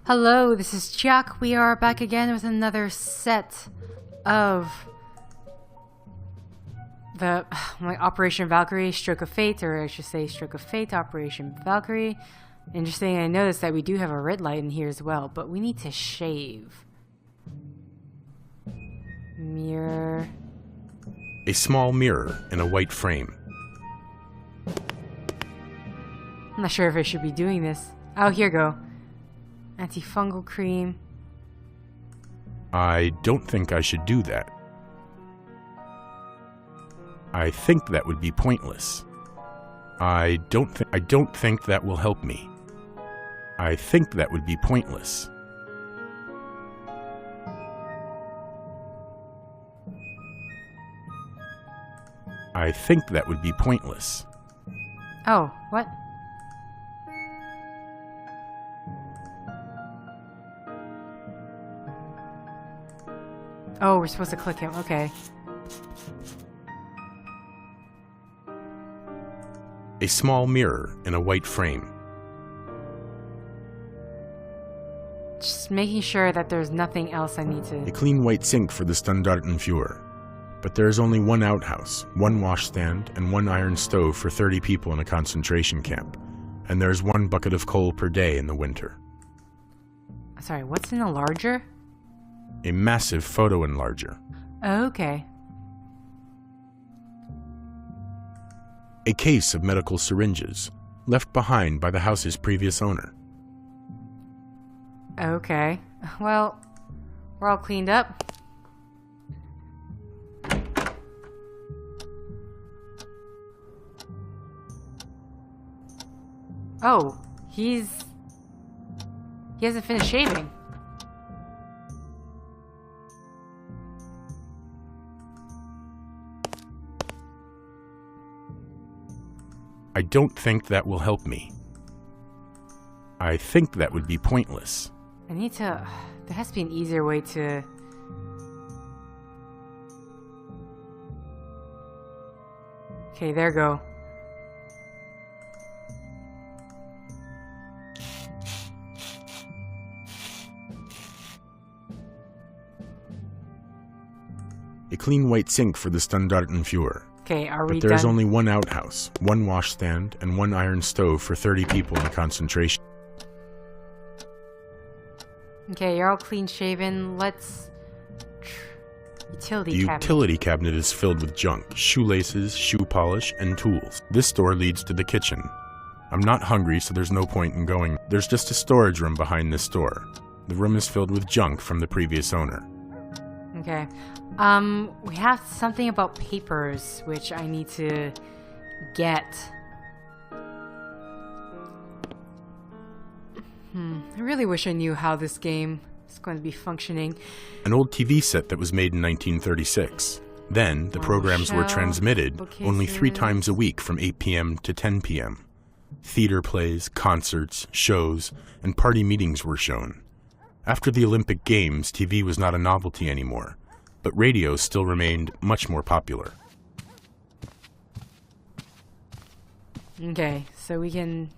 Hello, this is Chiak. We are back again with another set of the Operation Valkyrie, Stroke of Fate, or I should say Stroke of Fate, Operation Valkyrie. Interesting, I noticed that we do have a red light in here as well, but we need to shave. Mirror. A small mirror in a white frame. I'm not sure if I should be doing this. Oh, here we go. Antifungal cream. I don't think I should do that. I think that would be pointless. I don't think that will help me. I think that would be pointless. I think that would be pointless. Oh, what? Oh, we're supposed to click him. Okay. A small mirror in a white frame. Just making sure that there's nothing else I need to... A clean white sink for the Standartenfuhrer. But there is only one outhouse, one washstand, and one iron stove for 30 people in a concentration camp. And there's one bucket of coal per day in the winter. Sorry, what's in a larger? A massive photo enlarger. Okay. A case of medical syringes, left behind by the house's previous owner. Okay. Well, we're all cleaned up. Oh, he hasn't finished shaving. I don't think that will help me. I think that would be pointless. I need to... There has to be an easier way to... Okay, there we go. A clean white sink for the Standartenfuhrer. Okay, are we But there's done? only one outhouse, one washstand, and one iron stove for 30 people in a concentration. Okay, you're all clean shaven. Let's... Utility The cabinet. utility cabinet is filled with junk, shoelaces, shoe polish, and tools. This door leads to the kitchen. I'm not hungry, so there's no point in going. There's just a storage room behind this door. The room is filled with junk from the previous owner. Okay. We have something about papers, which I need to get. I really wish I knew how this game is going to be functioning. An old TV set that was made in 1936. Then, the programs were transmitted only 3 times a week from 8 p.m. to 10 p.m. Theater plays, concerts, shows, and party meetings were shown. After the Olympic Games, TV was not a novelty anymore, but radio still remained much more popular. Okay, so we can...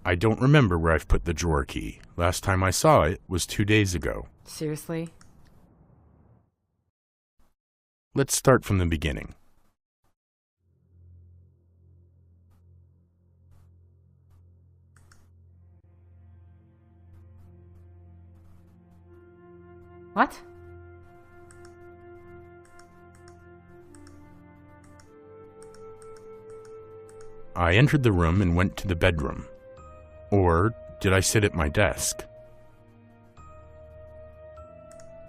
I don't remember where I've put the drawer key. Last time I saw it was 2 days ago. Seriously? Let's start from the beginning. What? I entered the room and went to the bedroom. Or did I sit at my desk?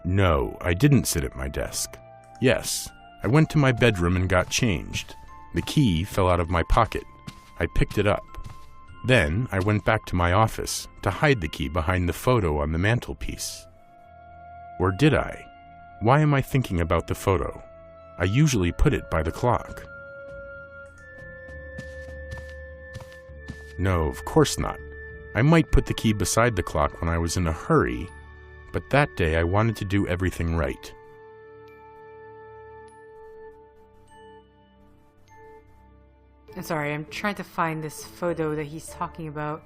No, I didn't sit at my desk. Yes, I went to my bedroom and got changed. The key fell out of my pocket. I picked it up. Then I went back to my office to hide the key behind the photo on the mantelpiece. Or did I? Why am I thinking about the photo? I usually put it by the clock. No, of course not. I might put the key beside the clock when I was in a hurry, but that day I wanted to do everything right. I'm sorry, I'm trying to find this photo that he's talking about.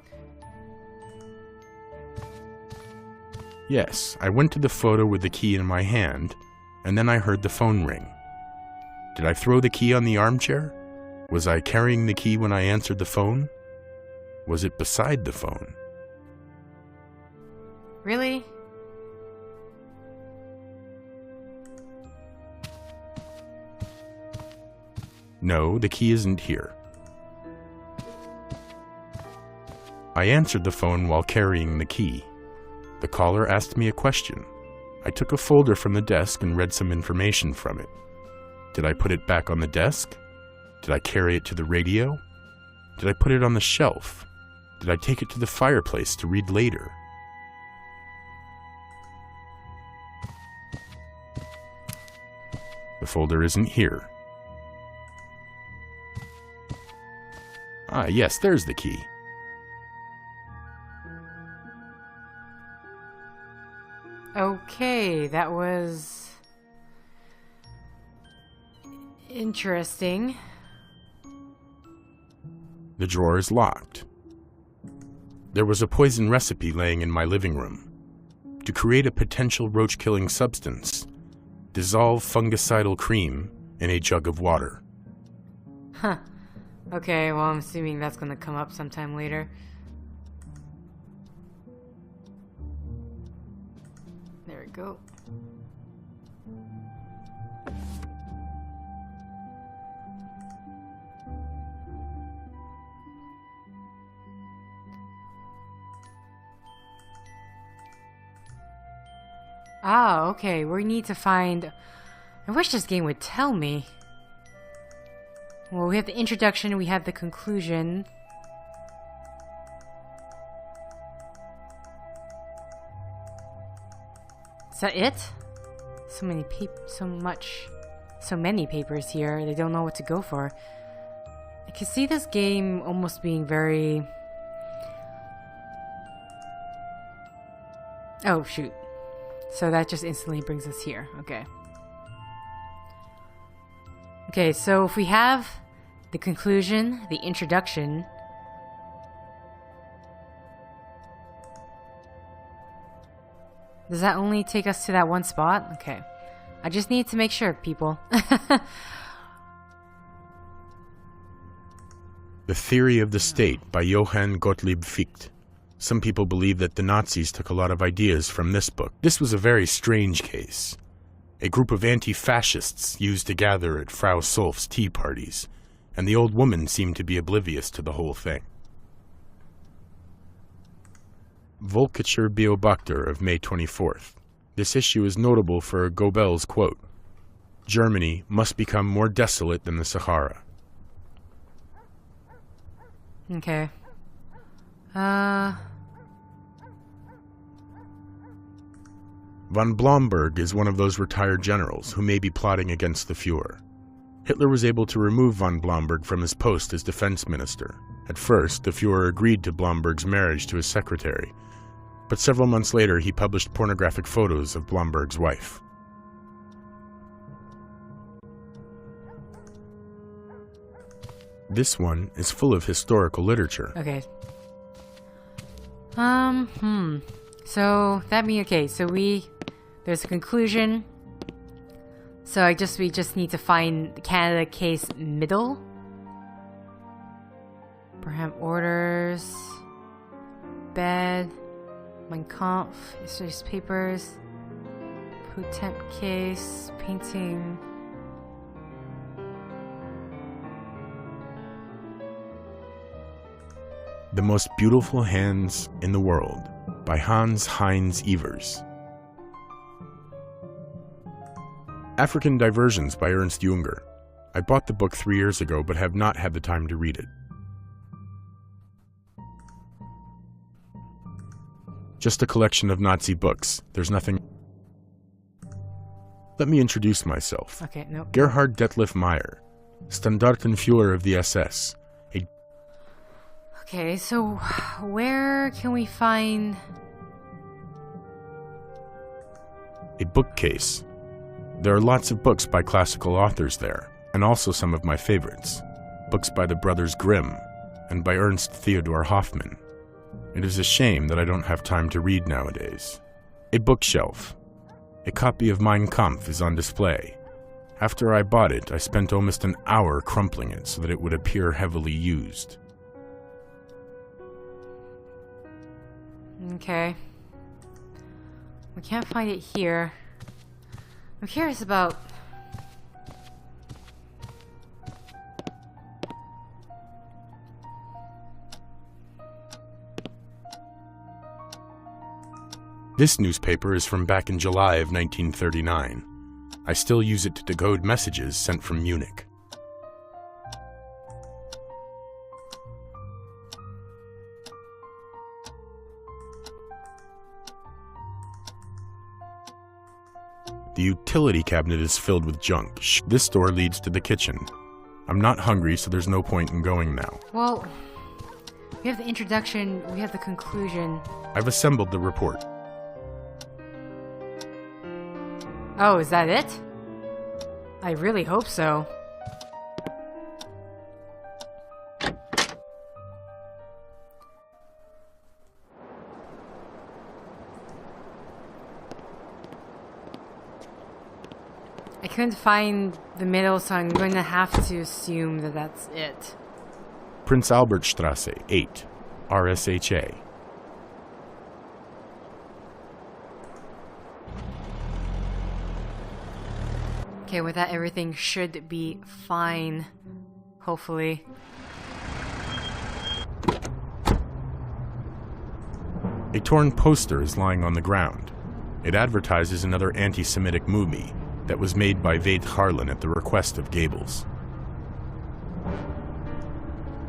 Yes, I went to the photo with the key in my hand, and then I heard the phone ring. Did I throw the key on the armchair? Was I carrying the key when I answered the phone? Was it beside the phone? Really? No, the key isn't here. I answered the phone while carrying the key. The caller asked me a question. I took a folder from the desk and read some information from it. Did I put it back on the desk? Did I carry it to the radio? Did I put it on the shelf? Did I take it to the fireplace to read later? The folder isn't here. Ah, yes, there's the key. Okay, that was interesting. The drawer is locked. There was a poison recipe laying in my living room. To create a potential roach-killing substance, dissolve fungicidal cream in a jug of water. Huh. Okay, well, I'm assuming that's gonna come up sometime later. There we go. Ah, okay, we need to find... I wish this game would tell me. Well, we have the introduction, we have the conclusion. Is that it? So many papers here. They don't know what to go for. I can see this game almost being very... Oh, shoot. So that just instantly brings us here. Okay. Okay, so if we have the conclusion, the introduction... Does that only take us to that one spot? Okay. I just need to make sure, people. The Theory of the State by Johann Gottlieb Fichte. Some people believe that the Nazis took a lot of ideas from this book. This was a very strange case. A group of anti-fascists used to gather at Frau Solf's tea parties, and the old woman seemed to be oblivious to the whole thing. Völkischer Beobachter of May 24th. This issue is notable for Goebbels' quote, "Germany must become more desolate than the Sahara." Okay. Von Blomberg is one of those retired generals who may be plotting against the Fuhrer. Hitler was able to remove von Blomberg from his post as defense minister. At first, the Fuhrer agreed to Blomberg's marriage to his secretary, but several months later he published pornographic photos of Blomberg's wife. This one is full of historical literature. Okay. So that means okay. So there's a conclusion. So we just need to find the Canada case middle. Perhaps orders, bed, Mein Kampf, yesterday's papers, Potemp case, painting. The Most Beautiful Hands in the World by Hans Heinz Evers. African Diversions by Ernst Junger. I bought the book 3 years ago but have not had the time to read it. Just a collection of Nazi books. There's nothing... Let me introduce myself. Okay, no. Gerhard Detlef Mayer, Standartenfuhrer of the SS. Okay, so where can we find... A bookcase. There are lots of books by classical authors there, and also some of my favorites. Books by the Brothers Grimm, and by Ernst Theodor Hoffmann. It is a shame that I don't have time to read nowadays. A bookshelf. A copy of Mein Kampf is on display. After I bought it, I spent almost an hour crumpling it so that it would appear heavily used. Okay. We can't find it here. I'm curious about... This newspaper is from back in July of 1939. I still use it to decode messages sent from Munich. The utility cabinet is filled with junk. This door leads to the kitchen. I'm not hungry, so there's no point in going now. Well, we have the introduction, we have the conclusion. I've assembled the report. Oh, is that it? I really hope so. I couldn't find the middle, so I'm going to have to assume that that's it. Prince Albertstrasse, 8, RSHA. Okay, with that, everything should be fine. Hopefully. A torn poster is lying on the ground. It advertises another anti-Semitic movie that was made by Veit Harlan at the request of Goebbels.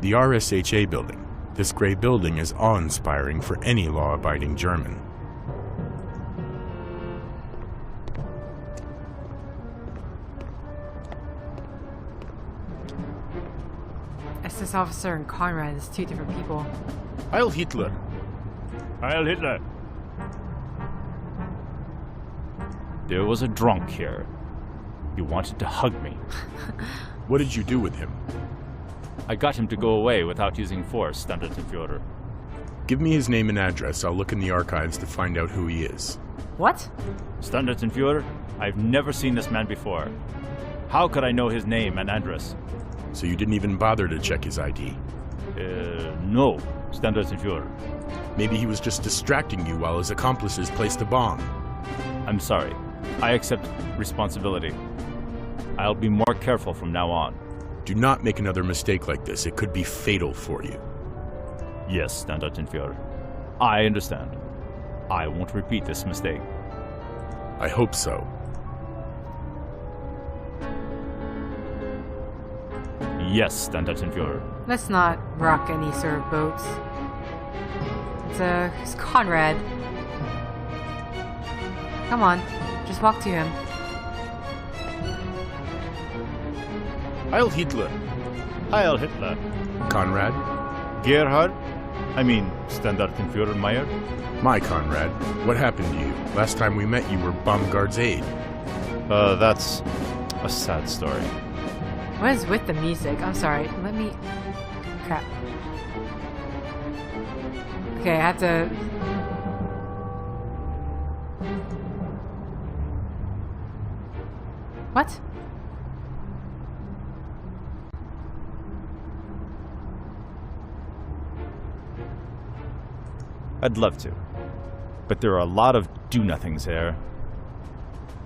The RSHA building. This gray building is awe-inspiring for any law-abiding German. SS officer and Conrad is two different people. Heil Hitler! Heil Hitler! There was a drunk here. He wanted to hug me. What did you do with him? I got him to go away without using force, Standartenfuhrer. Give me his name and address. I'll look in the archives to find out who he is. What? Standartenfuhrer, I've never seen this man before. How could I know his name and address? So you didn't even bother to check his ID? No, Standartenfuhrer. Maybe he was just distracting you while his accomplices placed a bomb. I'm sorry. I accept responsibility. I'll be more careful from now on. Do not make another mistake like this. It could be fatal for you. Yes, Standartenfuhrer. I understand. I won't repeat this mistake. I hope so. Yes, Standartenfuhrer. Let's not rock any sort of boats. It's Conrad. Come on, just walk to him. Heil Hitler! Heil Hitler. Conrad? Gerhard? I mean, Standartenfuhrer Mayer? My Conrad, what happened to you? Last time we met, you were Baumgart's aide. That's a sad story. What is with the music? I'm sorry, let me... Crap. Okay, I have to... What? I'd love to. But there are a lot of do-nothings there.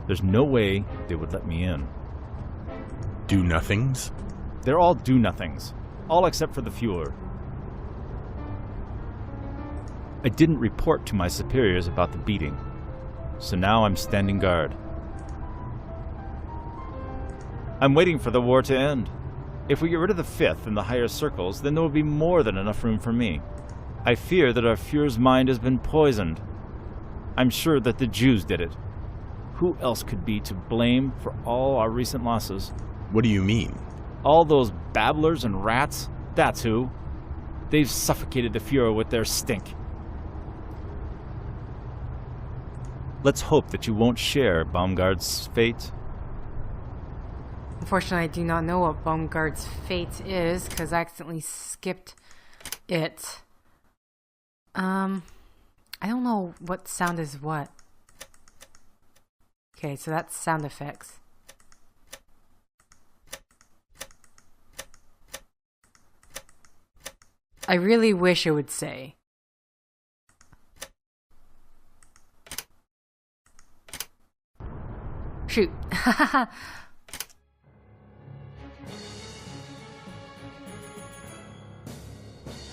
There's no way they would let me in. Do-nothings? They're all do-nothings. All except for the Fuhrer. I didn't report to my superiors about the beating. So now I'm standing guard. I'm waiting for the war to end. If we get rid of the Fifth in the higher circles, then there will be more than enough room for me. I fear that our Fuhrer's mind has been poisoned. I'm sure that the Jews did it. Who else could be to blame for all our recent losses? What do you mean? All those babblers and rats, that's who. They've suffocated the Fuhrer with their stink. Let's hope that you won't share Baumgart's fate. Unfortunately, I do not know what Baumgart's fate is, because I accidentally skipped it. I don't know what sound is what. Okay, so that's sound effects. I really wish it would say. Shoot.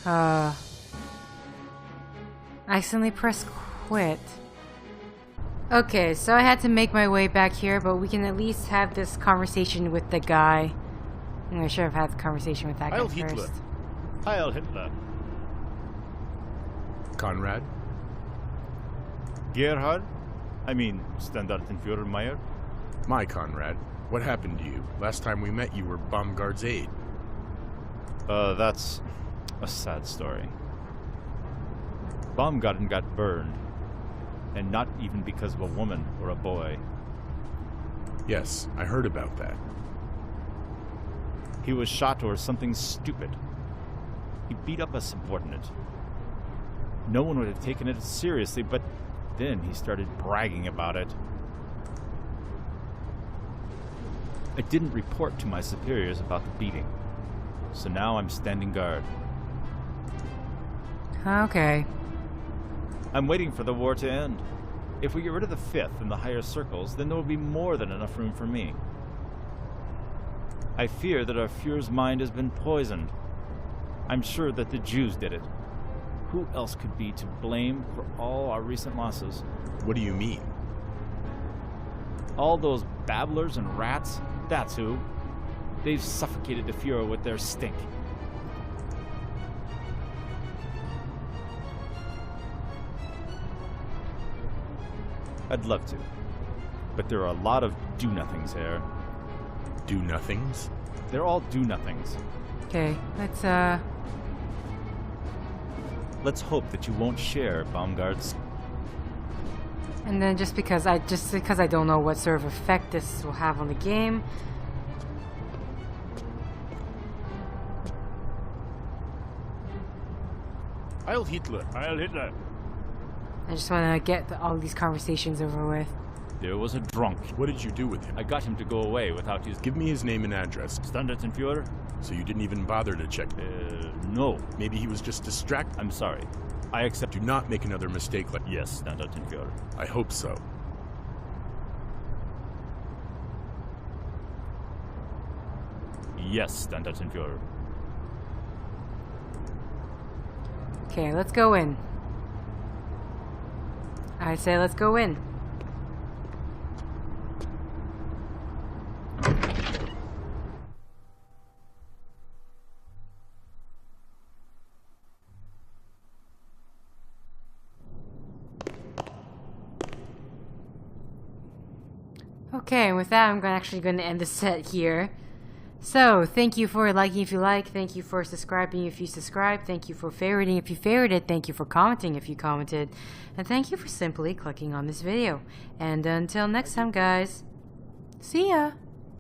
I accidentally pressed quit. Okay, so I had to make my way back here, but we can at least have this conversation with the guy. I should have had the conversation with that guy first. Hitler. Heil Hitler. Conrad? Gerhard? I mean, Standartenfuhrer Mayer? My Conrad. What happened to you? Last time we met, you were Baumgart's aide. That's a sad story. Baumgarten got burned. And not even because of a woman or a boy. Yes, I heard about that. He was shot or something stupid. He beat up a subordinate. No one would have taken it seriously, but then he started bragging about it. I didn't report to my superiors about the beating, so now I'm standing guard. Okay. I'm waiting for the war to end. If we get rid of the Fifth and the higher circles, then there will be more than enough room for me. I fear that our Fuhrer's mind has been poisoned. I'm sure that the Jews did it. Who else could be to blame for all our recent losses? What do you mean? All those babblers and rats, that's who. They've suffocated the Fuhrer with their stink. I'd love to, but there are a lot of do-nothings here. Do-nothings? They're all do-nothings. Okay, let's hope that you won't share Baumgart's. and then just because I don't know what sort of effect this will have on the game. Heil Hitler. Heil Hitler. I just want to get all these conversations over with. There was a drunk. What did you do with him? I got him to go away without his... Give me his name and address. Standartenfuhrer? So you didn't even bother to check. No. Maybe he was just distracted. I'm sorry. I accept... Do not make another mistake like... Yes, Standartenfuhrer. I hope so. Yes, Standartenfuhrer. Okay, let's go in. I say let's go in. Okay, and with that, I'm actually going to end the set here. So, thank you for liking if you like, thank you for subscribing if you subscribe, thank you for favoriting if you favorited, thank you for commenting if you commented, and thank you for simply clicking on this video. And until next time, guys, see ya!